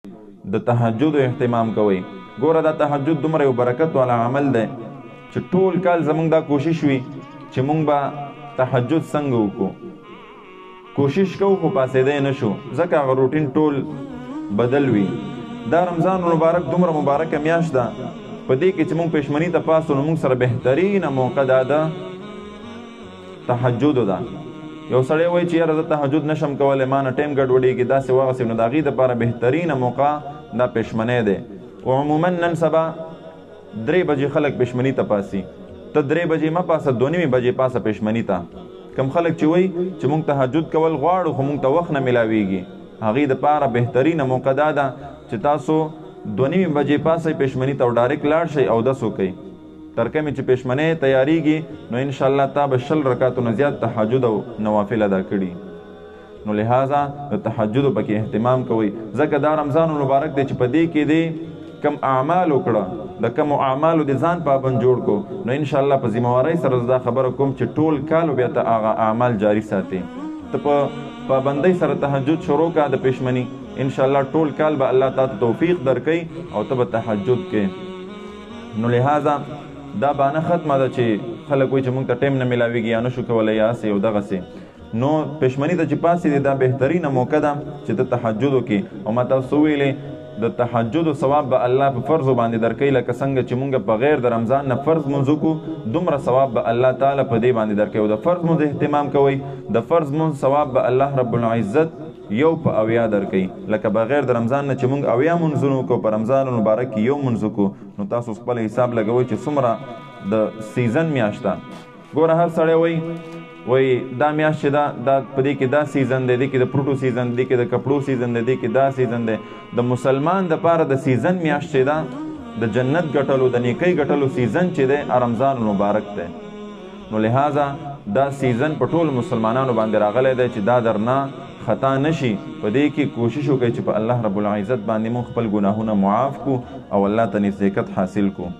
د تهجد اهتمام کوئ. ګوره دا تهجد دومره یو برکت والا عمل دی چې ټول کال زمونږ دا کوشش وي چې مونږ به تهجد څنګه وکړو. کوشش کوو خو پاسېدی نه شو ځکه هغه روټین ټول بدل وي. دا رمضان مبارک دومره مبارکه میاشت ده په دې کې چې مونږ پښمني ته پاسو نو مونږ سره بهترینه موقع دا ده تهجد ده. یو سړی وایي چې یاره زه تهجد نشم کولی ما نه ټایم ګډوډېږي داسې واغسې نو د هغې دپاره بهترینه موقع دا پښمنی دی. خو عموما نن سبا 3 بجې خلک پښمني ته پاسي. ته 3 بجې مه پاسه 2:30 بجې پاسه پښمني ته. کم خلک چې وایي چې مونږ تهجد کول غواړو خو مونږ ته وخت نه میلاویږي هغې دپاره بهترینه موقع دا ده چې تاسو 2:30 بجې پاسئ پښمني ته او ډایرکټ لاړ شئ اودس وکئ. تر کومې چې پښمنۍ تیاریږي نو انشاءالله تا به 20 رکعاتو نه زیات تهجد او نوافل ادا کړي. نو لہذا د تهجدو پکې اهتمام کوئ ځکه دا رمضان مبارک دی چې په دې کې دی کم اعمال وکړه د کمو اعمالو د ځان پابند جوړ کو نو انشاءالله په ذمهوارۍ سره دا خبره کوم چې ټول کال بیا ته هغه اعمال جاری ساتي. ته په پابندۍ سره تهجد شروع کا د پښمني انشاءالله ټول کال به الله تعالی توفیق درکړي او ته به تهجد کې. نو لہذا دا بانه ختمه ده چې خلک وایي چې مونږ ته ټایم نه میلاویږي یا نشو کولی یا هسې او دغسې. نو پښمني ته چې پاسې دی دا بهترینه موقع ده چې ته تهجد وکړي. او ما تاسو وویلې د تهجدو ثواب به الله په فرضو باندې درکوي لکه څنګه چې مونږ بغیر د رمضان نه فرض مونځ وکړو دومره ثواب به الله تعالی په دې باندې درکوي. د فرض مونځ اهتمام کوئ د فرض مونځ ثواب به الله رب العزت یو په 80 درکوي لکه بغیر د رمضان نه چې مونږ 80 مونځونه وکړو په رمضان مبارک کې یو مونځ وکړو نو تاسو خپل حساب لګوئ چې څومره د سیزن میاشت ده. ګوره هر سړی وایي دا میاشت چې دا په دې کې دا سیزن دی دې کې د فروټو سیزن دی دې کې د کپړو سیزن دی دې کې دا سیزن دی. د مسلمان دپاره د سیزن میاشت چې ده د جنت ګټلو د نیکۍ ګټلو سیزن چې دی رمضان مبارک دی. نو لہذا دا سیزن په ټول مسلمانانو باندې راغلی دی چې دا درنه خطا نشي. په دې کې کوشش وکړئ چې په الله رب العزت باندې مونږ خپل ګناهونه معاف کو او الله ته نزدېکت حاصل کو.